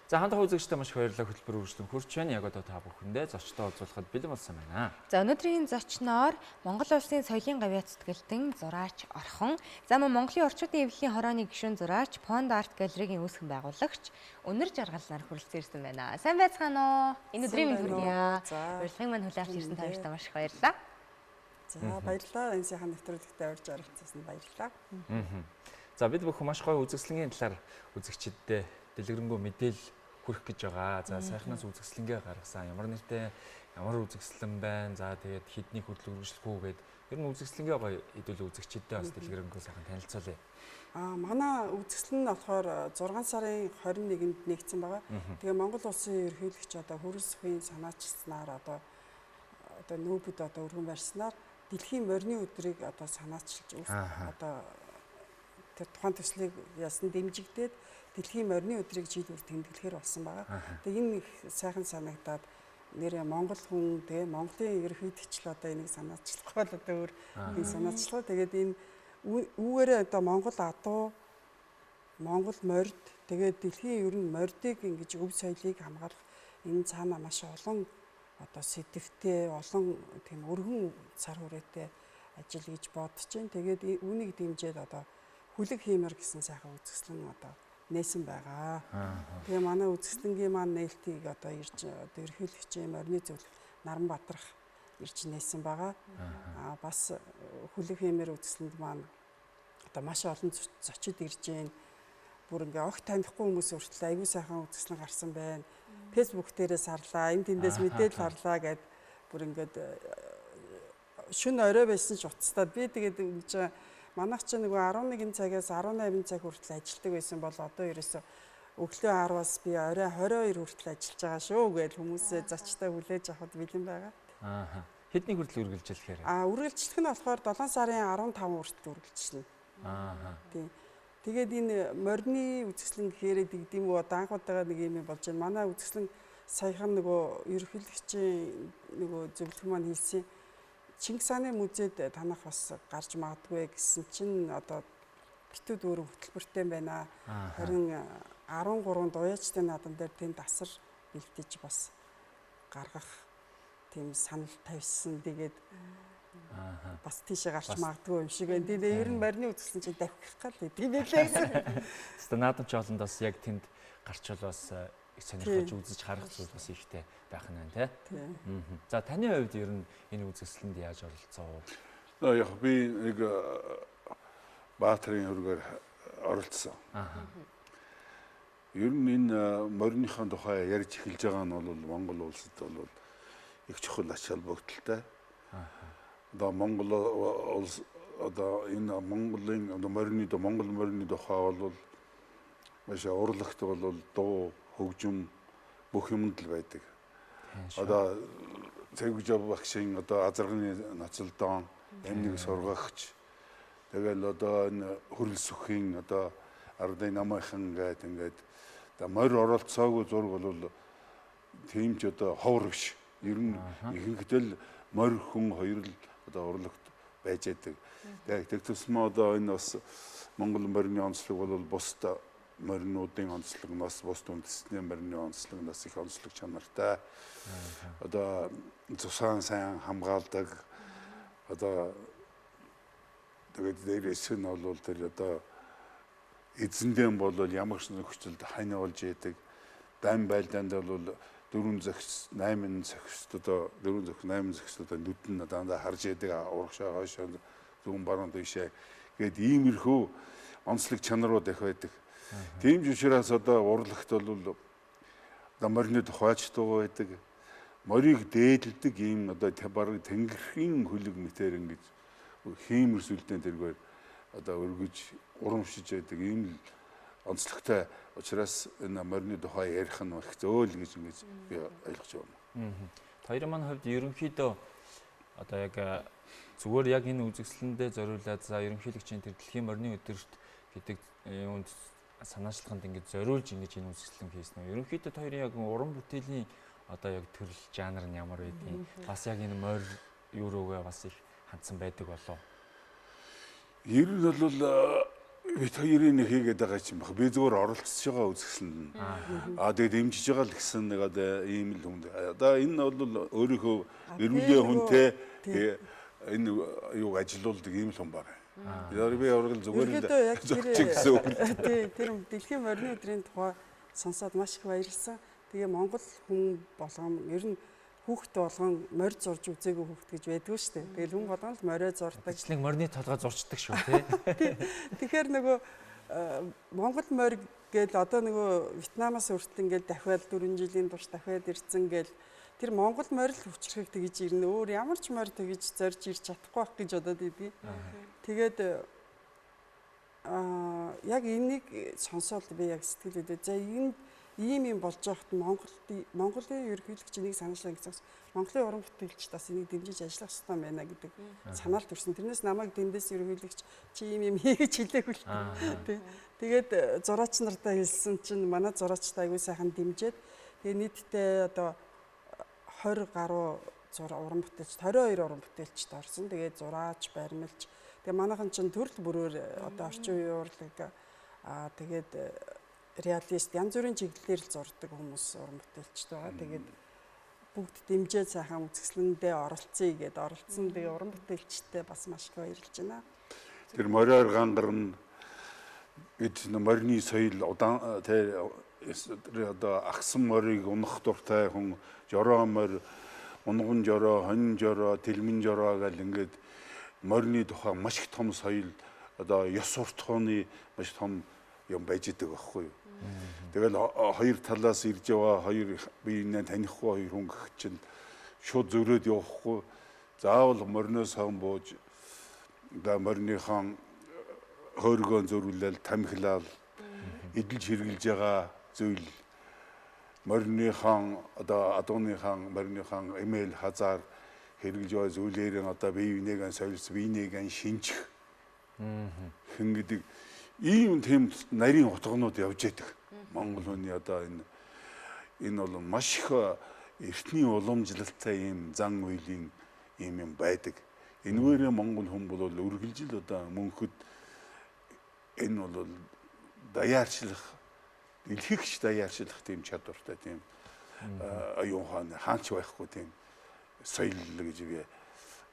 За хамтдаа үзэгчтэй маш их баярлалаа хөтөлбөр үргэлжлэн хурц байна. Яг одоо та бүхэндээ зочтой уулзахад бэлэн болсон байна. За өнөөдрийн зочноор Монгол Улсын соёлын гавьяа цэцгэлтэн зураач Орхон, за мөн Монголын орчуудын эвлэлийн хорооны гишүүн зураач Pond Art Gallery-гийн үүсгэн байгуулагч Өнөр Жаргалнаар хүрэлцэн ирсэн байна. Сайн байцгаана уу? Энэ өдрийн мэнд хүргье. Урилгын маань хүлээн авч ирсэн та бүхэнд маш их баярлалаа. За баярлалаа. Энэ сайхан нэвтрүүлэгтээ урьж оролцсон баярлалаа. За бид бүхэн маш гоё үзэсгэлэнгийн талаар үзэгчдэд дэлгэрэнгүй мэдээлэл хүрэх гэж байгаа. За сайхнаас үзэсгэлэнгээ гаргасан. Ямар нэртэй ямар үзэсгэлэн байна. За тэгээд хэдний хөдөлгөөн үргэлжлэх үү гэд ер нь үзэсгэлэнгээ гоё хэдүүл үзэгчдэд бас дэлгэрэнгүй сайхан танилцуулъя. Манай үзэсгэлэн нь болохоор 6 сарын 21-нд нэгдсэн байгаа. Тэгээ Монгол Улсын ерөнхийлөгч одоо хөрөлс үеийн санаачилснаар одоо нүүбэд одоо өргөн барьснаар дэлхийн морины өдрийг одоо санаачилж одоо тэр тухайн төслийг яасан дэмжигдээд дэлхийн морины өдрийг жил бүр тэмдэглэхээр болсон байгаа. Тэгээ энэ их сайхан санагдаад нэрээ Монгол хүн тэгээ Монголын ерөнхийлөгч л одоо энийг санаачлахгүй бол одоо өөр энэ санаачлаа. Тэгээд энэ үүгээрээ одоо Монгол адуу, Монгол морд тэгээд дэлхийн ер нь мордыг ингэж өв соёлыг хамгаалах энэ цаана маш олон одоо сэдвтэй олон тийм өргөн цар хүрээтэй ажил гэж бодож байна. Тэгээд үүнийг дэмжиж одоо хүлэг хиймэр гэсэн сайхан үзэсгэлэн одоо нээсэн байгаа. Тэгээ манай үзэсгэлэнгийн маань нээлтийг одоо ирж ерөнхийлөгчийн морины зөвлөх Наранбаатарх ирж нээсэн байгаа. Бас хүлэг хиймэр үзэсгэлэнд маань одоо маш олон зочид ирж байна. Бүр ингээ огт танихгүй хүмүүс хүртэл аягүй сайхан үзэсгэлэн гарсан байна. Фэйсбુક дээрээс харлаа, энэ тэндээс мэдээлэл харлаа гэд бүр ингээд шөнө орой байсан ч уцтаад би тэгээд манайх ч нөгөө 11 цагаас 18 цаг хүртэл ажилладаг байсан бол одоо ерөөсө өглөө 10-аас би орой 22 хүртэл ажиллаж байгаа шүү гэж хүмүүсээ зочтой хүлээж авахд бэлэн байгаа. Хэдний хүртэл үргэлжилэхээр? Үргэлжлэх нь болохоор 7 сарын 15 хүртэл үргэлжилнэ. Тийм. Тэгээд энэ морины үзэсгэлэн гэхээр дигдэм үү анхудаага нэг юм болж байна. Манай үзэсгэлэн саяхан нөгөө ерөнхийлөгчийн нөгөө зөвлөх маань хэлсэн Чингис хааны музейд танах бас гарч магадгүй гэсэн чинь одоо битүү дүүрэн хөтөлбөртэй байна. Харин 13 дуяачтай наадам дээр тэнд асар бэлтэж бас гаргах тийм санал тавьсан. Тэгээд бас тийшээ гарч магадгүй юм шиг байна. Тэгээд ер нь морины үзэсгэлэн чинь давхих гал гэдэг юм байлаа. Тэстэ наадамч олондоос яг тэнд гарчвал бас их сонирхолж үзэж харах зүйл бас ихтэй байх нь байна тий. За таны хувьд ер нь энэ үзэсгэлэнд яаж оролцсон вэ? Яг би нэг Баатарын хөргөөр оролцсон. Ер нь энэ мориныхаа тухай ярьж эхэлж байгаа нь бол Монгол улсад бол их чухал ач холбогдолтой. Одоо Монгол улс одоо энэ Монголын Монгол морины тухай бол маш урлагт бол дуу хөгжим бүх юмд л байдаг. Одоо Цэгжав багшийн одоо азарганы ноцолдоон, эмнэг сургагч, тэгэл одоо энэ хөрөлс өхийн одоо ардын намайхан ингээд морь оролцоогүй зураг бол тийм ч одоо ховор биш. Ер нь ихэнхдээ л морь хүн хоёр л одоо урлагт байж байдаг. Тэгээд тусмаа одоо энэ бас Монгол морины онцлог бол бусдаа моринуудын онцлогноос бус үндэсний морины онцлогноос их онцлог чанартай. Одоо цусаан сайн хамгаалдаг. Одоо тэгээд дээрээс нь бол тэр одоо эзэндээ бол ямар ч нөхцөлд хань болж яадаг. Дайм байлдаанд бол 4 зохис 8 зохис одоо 4 зохис 8 зохис одоо нүдэн дандаа харж яадаг урагшаа хойшоо зүүн баруун дэшээ гээд иймэрхүү онцлог чанарууд их байдаг. Тийм ч учраас одоо урлагт бол одоо морины тухайч дуу байдаг. Морийг дээдэлдэг ийм одоо бараг тэнгэрхийн хөлөг мэтэр ингэж хиймэр сүлдэн тэргээр одоо өргөж урамшиж байдаг ийм л онцлогтой учраас энэ морины тухай ярих нь их зөөл гэж ингэж би ойлгож байна. Хоёрын маань хувьд ерөнхийдөө одоо яг зүгээр яг энэ үзэсгэлэндээ зориулаад за ерөнхийлөгчийн тэр дэлхийн морины өдөрт гэдэг юунд санаачлаханд ингэж зориулж ингэж энэ үзэсгэлэн хийсэн нь. Ерөнхийдөө хоёрын яг уран бүтээлийн одоо яг төрөл жанр нь ямар байдгийг бас яг энэ морь юу руугаа бас их хандсан байдаг болов. Ер нь бол бид хоёрын нэг хийгээд байгаа юм баг. Би зүгээр оролцож байгаа үзэсгэлэнд нь. Тэгээд дэмжиж байгаа л гэсэн нэг одоо ийм л хүн. Одоо энэ бол өөрийнхөө эрүүлийн хүнтэй энэ юуг ажилуулдаг ийм л хүн баг. Би оргил зүгээр л зөвчих гэсэн үг. Тэр дэлхийн морины өдрийн тухай сонсоод маш их баярлсан. Тэгээ Монгол хүн болгон ер нь хүүхэд болгон морь зурж үзээгүй хүүхэд гэж байдгүй шүү дээ. Тэгэл хүн болгон л морио зурдаг. Нэг морины толгой зурчдаг шүү тий. Тэгэхээр нөгөө Монгол морь гээл одоо нөгөө Вьетнамаас хүртэл ингээл дахиад 4 жилийн турш дахиад ирсэн гээл тэр Монгол морь л хүчрхэг тэгж ирнэ. Өөр ямар ч морь тэгж зорж ирч чадахгүй байх гэж бодоод идэв. Тэгээд яг энийг сонсоод би яг сэтгэлээдээ за энэ ийм юм болж байхад Монголын ерөнхийлөгч энийг санаачлаа гэсэн. Монголын уран бүтээлч бас энийг дэмжиж ажиллах хэрэгтэй байна гэдэг санаалт төрсөн. Тэрнээс намайг дэндээс ерөнхийлөгч чи ийм юм хий гэж хэлээгүй л тий. Тэгээд зураач нартаа хэлсэн чинь манай зураачтай аягүй сайхан дэмжиэд тэгээд нийтдээ одоо 20 гаруй уран бүтээлч 22 уран бүтээлчд орсон. Тэгээд зураач, баримлч тэгээд манайхан чинь төрөл бүрээр одоо орчин үеийн урлаг тэгээд реалист янз бүрийн чиглэлээр л зурдаг хүмүүс уран бүтээлчтэй байгаа. Тэгээд бүгд дэмжээ сайхан үзэсгэлэндээ оролцъё гэдээ оролцсон. Тэгээ уран бүтээлчтэй бас маш их баярлж байна. Тэр мориор гангарна гэж морины соёл удаан тэр одоо агсан морийг унах дуртай хүн жороо морь, унган жороо, хонин жороо, тэлмэн жороо гэл ингээд морины тухай маш их том соёл одоо ёс суртахууны маш том юм байж идэг байхгүй юу. Тэгэл хоёр талаас ирж яваа хоёр биенээ танихгүй хоёр хүн гэх чинь шууд зөрөөд явахгүй заавал мориноос хон бууж да мориныхон хөргөөн зөрүүлэл тамхилал эдэлж хэрглэж байгаа зүйл мориныхон одоо адууныхон мориныхон эмэйл хазаар хэрглэж байгаа зүйлээрээ одоо бие бинийгээ солилс биенийгээ шинжих хэн гэдэг ийм тийм нарийн утганууд явж байдаг. Монгол хүний одоо энэ бол маш их эртний уламжлалтай ийм зан үйлийн ийм юм байдаг. Энэвээрээ монгол хүн бол үргэлжил одоо мөнхөд энэ бол даяарчлах, дэлхийгч даяарчлах тийм чадвартай тийм оюун ухааны хаанч байхгүй тийм соёл гэж би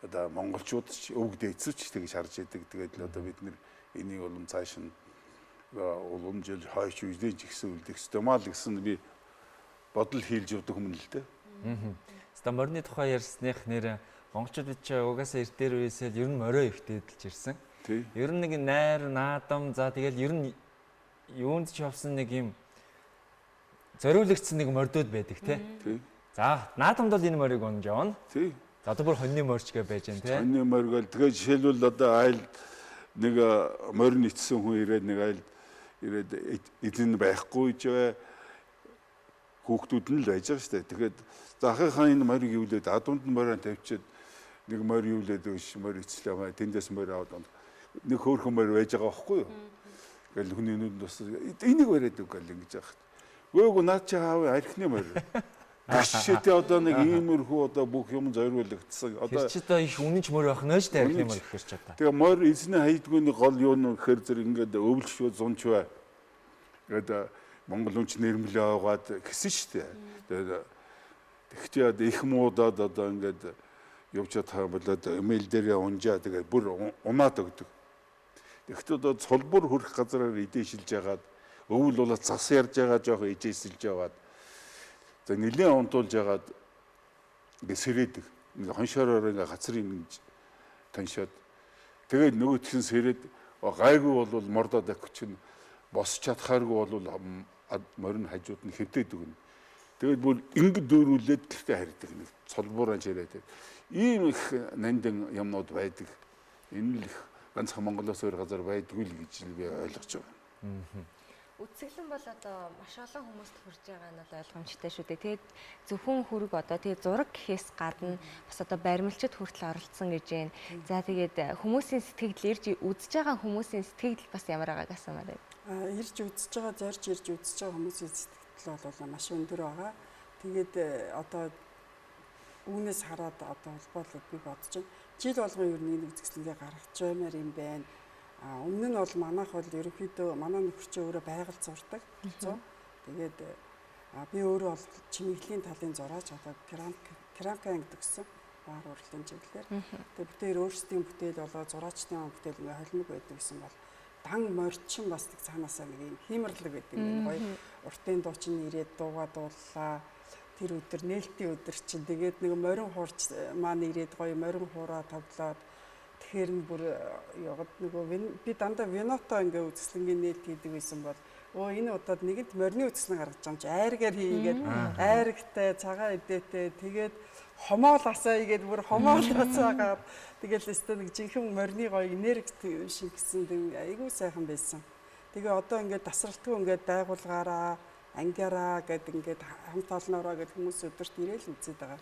одоо монголчууд ч өвгд эцүүч тэгж харж яадаг. Тэгээд л одоо бид нэр энийг улам цааш нь уламжил хойш үеж гисэн үлдэх ёстой маа л гэсэн би бодол хийлж явдаг юм л дээ. Ста морины тухай ярьсных нэр монголчууд бид ч угаасаа эрт дээр үесэл ер нь морио ихтэй эдэлж ирсэн. Ер нь нэг найр, наадам за тэгэл ер нь юунд ч явсан нэг юм зориулагдсан нэг мордод байдаг тий. За наадамд бол энэ морийг унж явна. Тий. За одоо бүр хоньны морч гэж байж байна тий. Хоньны моргол тэгээ жишээлбэл одоо айл нэг морин ицсэн хүн ирээд нэг айл ирээд эзэн байхгүй ч хүүхдүүд нь л байж байгаа шүү дээ. Тэгэхээр захынхаа энэ морийг юулээд адуунд нь мороо тавьчиад нэг морь юулээд өш морь ицлээ тэндээс морь аваад нэг хөөрхөн морь байж байгаа байхгүй юу? Тэгэл хүний нүд бас энийг бариад үгүй л ингэж яах. Гөөгүй наад чи хаав архины морь. Гişэдээ одоо нэг иймэрхүү одоо бүх юм зориулагдсан. Одоо чи одоо их үнэнч морь байх нэ штэ архины морь гэхэр ч одоо. Тэгээ морь эзний хайдгүй нэг гол юу нэ гэхэр зэрэг ингээд өвлшөө зунч бай. Тэгээд Монгол үнч нэрмлээ аваад гисэн штэ. Тэгээд тэгчээ одоо их муудаад одоо ингээд явж чадхаа болоод эмэйл дээр унжаа тэгээд бүр унаад өгдөг. Тэгэхдээ одоо цулбур хөрөх газараар идээшилж ягаад өвөл болоод зас ярьж байгаа жоох ижээсэлж яваад за нэлээд онтуулж ягаад ингээ сэрээдэг. Ингээ хоншороор ингээ гацрын ингэж таньшаад тэгээд нөгөөтгсөн сэрээд гайгүй бол мордоод авчих чинь босч чадхааргүй бол морин хажууд нь хэвдээд өгнө. Тэгээд бүр ингэ дөрүүлээд гэртээ харьдаг нэг цолбуураа чирээд ийм их нандин юмнууд байдаг. Энэ л их ганцхан Монголоос өөр газар байдгүй л гэж би ойлгож байгаа. Үтсгэлэн бол одоо маш олон хүмүүст хүрж байгаа нь бол ойлгомжтой шүү дээ. Тэгээд зөвхөн хүрэг одоо тэгээд зураг гэхээс гадна бас одоо баримлчид хүртэл оролцсон гэж байна. За тэгээд хүмүүсийн сэтгэл ирж үзэж байгаа хүмүүсийн сэтгэл бас ямар байгааг асуумаар байна. Ирж үзэж байгаа, зорж ирж үзэж байгаа хүмүүсийн сэтгэл бол маш өндөр байгаа. Тэгээд одоо үүнээс хараад одоо холбоолоод би бодож байна. Жил болгон ер нь энэ үзэсгэлэнгээ гаргаж баймаар юм байна. Өмнө нь бол манайх бол ерөнхийдөө манай нөхөр чи өөрөө байгаль зурдаг. Тэгээд би өөрөө бол чимэглэлийн талын зураач одоо керамик ангид өгсөн баар урлагийн чиглэлээр. Тэгээд бүтээр өөрсдийн бүтээл болоо зураачдын бүтээл ингээ холимог байдаг гэсэн бол дан морчин бас нэг цаанаасаа нэг юм хиймэрлэг байдаг юм гоё. Уртын дуучин ирээд дуугаа дууллаа. Тэр өдөр нээлтийн өдөр чинь тэгээд нэг морин хуурч маань ирээд гоё морин хуураа тоглоод тэгэхээр бүр яваад нөгөө би дандаа виното ингээ үзэсгэлэнгийн нээлт хийдэг байсан бол энэ удаад нэгэнт морины үзэсгэлэн гаргаж байгаа юм чи айргаар хийгээд айрагтай цагаан эдээтэй тэгээд хомооласаа игээд бүр хомооласаагаад тэгэл өстө нэг жинхэнэ морины гоё энерги шингэсэн тийм айгүй сайхан байсан. Тэгээ одоо ингээд тасралтгүй ингээд дайгуулгаараа ангиараа гэдэг ингээд хамт олноороо гэдэг хүмүүс өдөрт ирээл үзээд байгаа.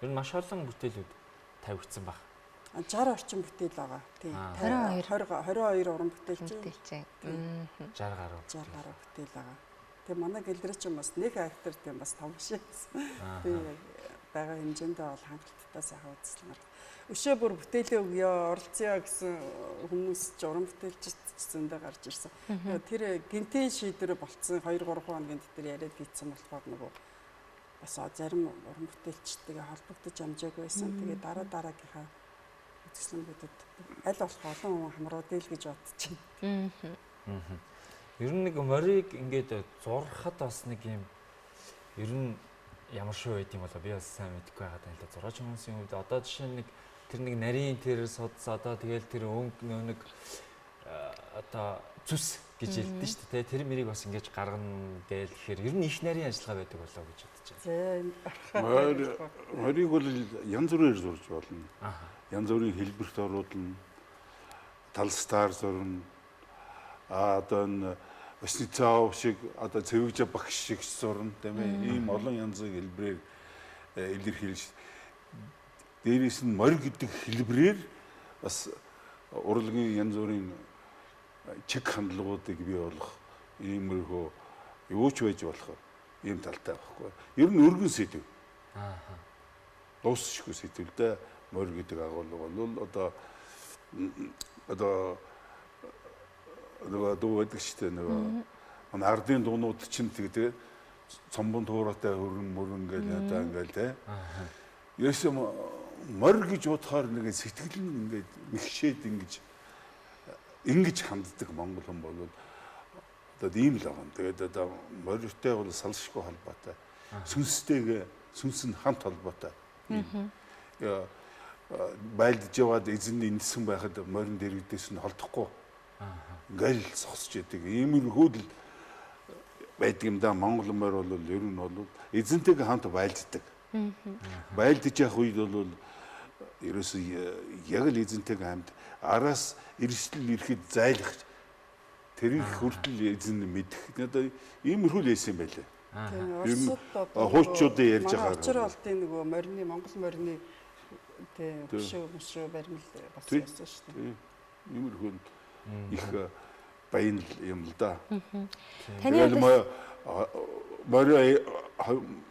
Ер нь маш олон бүтээлүүд тавигдсан баг. 60 орчим бүтээл байгаа. Тийм. 22 уран бүтээлч. 60 гаруй бүтээл байгаа. Тэгээ манай гэлрээ ч юм бас нэг актер тийм бас том шиг. Би байгаа хэмжээндээ бол хангалттай сайхан үзэсгэлэн. Өшөө бүр бүтээлээ өгөө оролцъё гэсэн хүмүүс ч уран бүтээлч зөндөө гарч ирсэн. Тэр гинтийн шийдвэр болцсон 2 3 хоногийн дотор яриад хийцэн болохоор нөгөө бас зарим уран бүтээлчтэйгээ холбогдож амжаагүй байсан. Тэгээ дараагийнхаа үзэсгэлэнгүүдэд аль болох олон хүн хамруудъя л гэж бодож байна. Ер нь нэг морийг ингээд зурхад бас нэг юм ер нь ямар шүү байд юм болоо би бас сайн мэдэхгүй байгаад байна л да. Зураач хүмүүсийн хувьд одоо жишээ нь тэр нэг нарийн тэр судас одоо тэгэл тэр өнгө нэг одоо зүс гэж хэлдэг шүү дээ. Тэр мэрийг бас ингэж гаргана гээл гэхээр ер нь их нарийн ажиллагаа байдаг болоо гэж бодож байна. Морийг бол янз бүрээр зурж болно. Янз бүрийн хэлбэрт оруулна. Талстаар зурна. Одоо энэ Васнецов шиг одоо Цэвэгжа багш шиг зурна тийм ээ. Ийм олон янзын хэлбэрээр илэрхийлж. Дээрээс нь морь гэдэг хэлбэрээр бас урлагийн янз бүрийн чиг хандлагуудыг бий болгох иймэрхүү юу ч байж болох ийм талтай байхгүй. Ер нь өргөн сэдв. Дуусчихгүй сэдвэлдэ морь гэдэг агуулга бол одоо дуу байдаг шүү дээ нөгөө ардын дуунууд чинь тэгээд цомбон туураатай хөрөн гэл одоо ингээл те. Ерөөсөө морь гэж бодохоор нэг сэтгэл нь ингээд мэгшээд ингэж ханддаг монгол хүн бол одоо ийм л байгаа. Тэгээд одоо морьтой бол салшгүй холбоотой. Сүнс нь хамт холбоотой. Байлдж яваад эзэн эндсэн байхад морин дэрэгдээс нь холдохгүй. Ингээл зогсож яадаг. Иймэрхүү л байдаг юм да. Монгол морь бол ер нь бол эзэнтэйгээ хамт байлддаг. Байлдж явах үед бол ерөөсөө яг л эзэнтэйгээ хамт араас эрсдэл ирэхэд зайлах тэрийг хүртэл эзэн мэдэх. Одоо иймэрхүү л байсан юм байлээ. Тийм. Хуучуудын ярьж байгаа. Очир болтын нөгөө морины Монгол морины тийм хөшөө баримл бас яасан шүү дээ. Иймэрхүү их баян юм л да. Таны морь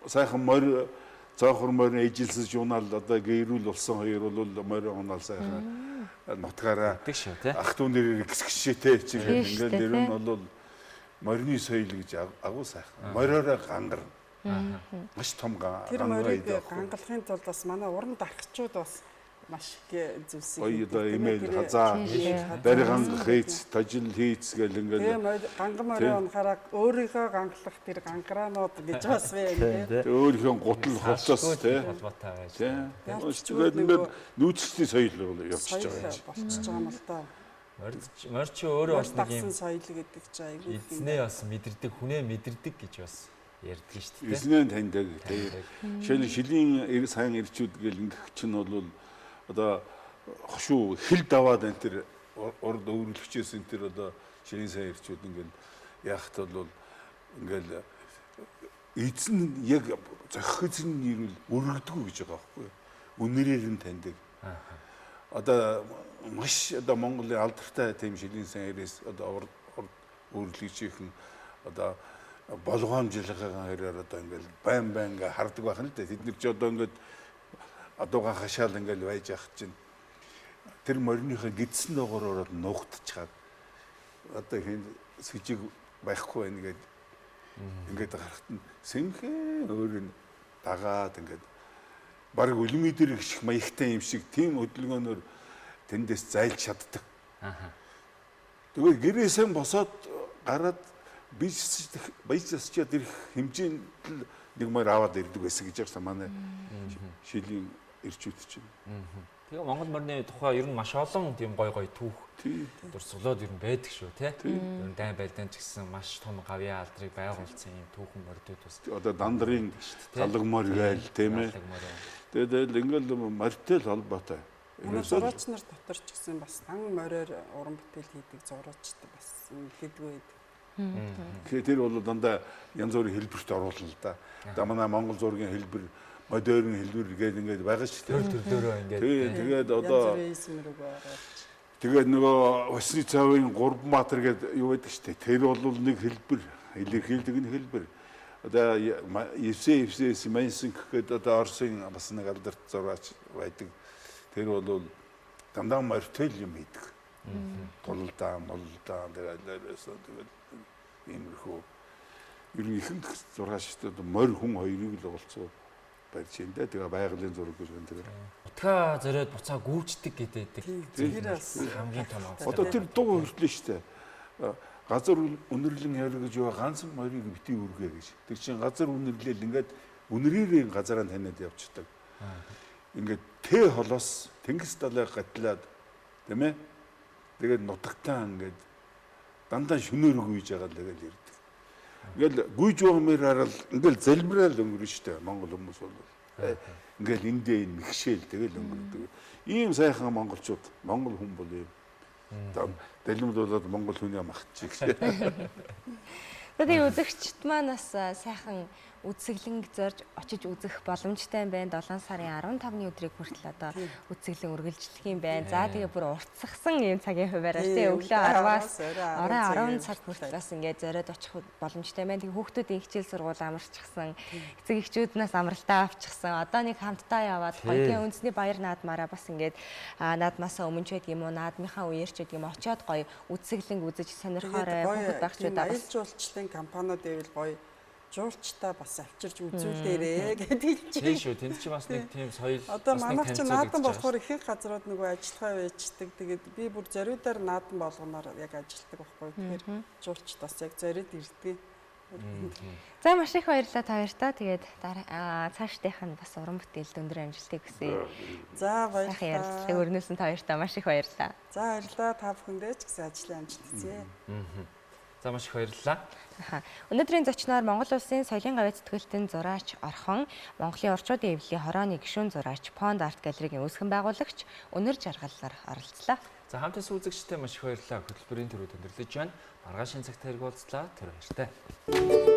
сайхан морь цаахар морь эжилсэж юунал одоо гэрүүл болсон хоёр бол морь унаал сайхан нутгаараа ах トゥ нэрээр гисгшээтэй чиг ингээл нэр нь бол морины соёл гэж агуу сайхан. Мориороо гангарна. Маш том тэр морийг гангалахын тулд бас манай уран дархчууд бас маш их зүйлсийг одоо имэйл хазаа барь гангах хийц тажил хийц гэл ингээл тийм ганган морийн унахаараа өөрийнхөө гангалах тэр гангараанууд гэж бас байна тийм өөрийнхөө гутал холцоос тийм тэгээд ингээд нүүцлэлийн соёл явчихж байгаа юм болчихж байгаа юм л да. Морь чи өөрөө бас нэг юм соёл гэдэг чи айгүй эзнээ бас мэдэрдэг хүнээ мэдэрдэг гэж бас ярьдаг шүү дээ. Эзнээ таньдаг. Тэгээд шилийн сайн ирчүүд гэл ингэх чинь бол одоо хошуу хил даваад энэ тэр урд өөрлөгчөөс энэ тэр одоо шилийн сайн ирчүүд ингээл яахт бол ингээл эзэн яг зохих эзэн нэрвэл өргөдгөө гэж байгаа байхгүй. Үнэрээр нь таньдаг. Одоо маш одоо Монголын алдартай тийм шилийн сайн ирээс одоо урд өөрлөгчийнхэн одоо болгоомжлогын хоёроор одоо ингээл байн ингээ хардаг байх нь л дээ. Тэд нар ч одоо ингээд адуугаа хашаал ингээл байж явах чинь тэр мориныхаа гидсэн доогоор ороод нуугдчихад одоо хин сэжиг байхгүй байна гэдэг ингээд гарахт нь сэмхэн өөр нь дагаад ингээд баг үлмий дээр их маягтай юм шиг тийм хөдөлгөөнөөр тэндээс зайлж чаддаг. Тэгээ гэрээсээ босоод гараад бизнес чад ирэх хэмжээнд нэг мөр аваад ирдэг байсан гэж ярьсан манай шилийн ирчүүд чинь. Тэгээ Монгол морины тухай ер нь маш олон тийм гой түүх дурсгалууд ер нь байдаг шүү тий. Ер нь дайн байлдаан ч гэсэн маш том гавьяа алдрыг байгуулсан юм түүхэн мордууд бас. Одоо дандарын галагмор гээл тийм ээ. Тэгээд ингээл морьтой холбоотой. Зураач нар дотор ч гэсэн бас дан мороор уран бүтээл хийдэг зураачтай бас хийдгүй байдаг. Тэгэхээр тэр бол дандаа янз бүрийн хэлбэрт оруулна л да. Одоо манай Монгол зургийн хэлбэр, модерн хэлбэр гэдэг ингээд байгаа шүү дээ. Төрлөөрөө ингээд. Тэгээд одоо тэгээд нөгөө Усны цаавын 3 матер гэдэг юу байдаг шүү дээ. Тэр бол нэг хэлбэр, илэрхийлдэг нь хэлбэр. Одоо Евсей Майнсинг гэдэг одоо Оросын бас нэг алдарт зураач байдаг. Тэр бол дандаа морьтой юм хийдэг. Тулалдаа, тэгээд иймэрхүү ер нь ихэнх зурагчдад морь хүн хоёрыг л олцоо барьж энэ тэгээ байгалийн зураг гэж байна тэгээ. Утга зориод буцаа гүйцдэг гэдэг. Тэр бас хамгийн том онцлог. Одоо тэр дуу хүртлээ шүү дээ. Газар үнэрлэн ярь гэж байгаа ганцхан морийг битгий үргээ гэж. Тэр чинь газар үнэрлэл ингээд үнэрийн газараа таниад явчихдаг. Ингээд тэ холоос тэнгис далай гатлаад тийм ээ. Тэгээд нутагтаа ингээд дандаа шөнөөр гүйж байгаа л тэгэл ирдэг. Ингээл гүйж уумаар хараад ингээл залбираал өнгөрнө штэ Монгол хүмүүс бол. Ингээл эндээ энэ мэгшээл тэгэл өнгөрдөг. Ийм сайхан монголчууд, монгол хүн бол ийм. Дэлгэмд болоод монгол хүний махчих. Тэгээд үзэгчд маань бас сайхан үзэсгэлэнг зорж очиж үзэх боломжтой юм байна. 7 сарын 15-ны өдрийг хүртэл одоо үзэсгэлэн үргэлжлэх юм байна. За тэгээ бүр уртсгсан юм цагийн хуваараа тий өглөө 10-аас орой 10 цаг хүртэл бас ингээд зориод очих боломжтой байна. Тэгээ хүүхдүүдийн хичээл сургууль амарчихсан. Эцэг эхчүүднээс амралтаа авчихсан. Одоо нэг хамтдаа яваад хоёрын үндэсний баяр наадмаараа бас ингээд наадмаасаа өмнө ч гэдэг юм уу, наадмынхаа үеэр ч гэдэг юм очиод гоё үзэсгэлэнг үзэж сонирхоорой. Хүүхэд багчуудаа бас жуулчлалын компаниуд ивэл гоё жуулчтай бас авчирч үзүүлээрээ гэдэг чинь. Тийм шүү. Тэнд чи бас нэг тийм соёл. Одоо манайх чи наадан болохоор ихэнх газрууд нөгөө ажиллагаа байждаг. Тэгээд би бүр зориудаар наадан болгоноор яг ажилладаг байхгүй. Тэгэхээр жуулчд бас яг зориуд ирдэг. За маш их баярлалаа та хоёртаа. Тэгээд цаашдынх нь бас уран бүтээл өндөр амжилтыг хүсье. За баярлалаа. Сайхан ярилцлага өрнөсөн та хоёртаа маш их баярлалаа. За баярлалаа. Та бүхэндээ ч гэсэн ажлын амжилт хүсье. За маш их баярлалаа. Өнөөдрийн зочноор Монгол улсын соёлын гавьяа зэтгүүлтэн зураач Орхон, Монголын орчуудын эвлэлийн хорооны гишүүн зураач Pond Art Gallery-гийн үүсгэн байгуулагч өнөр жаргаллаар оролцлоо. За хамтаас үзэгчтэй маш их баярлалаа. Хөтөлбөрийн төрөд өндөрлөж байна. Маргааш шинэ цагт хэрэг уулзлаа. Тэр баяртай.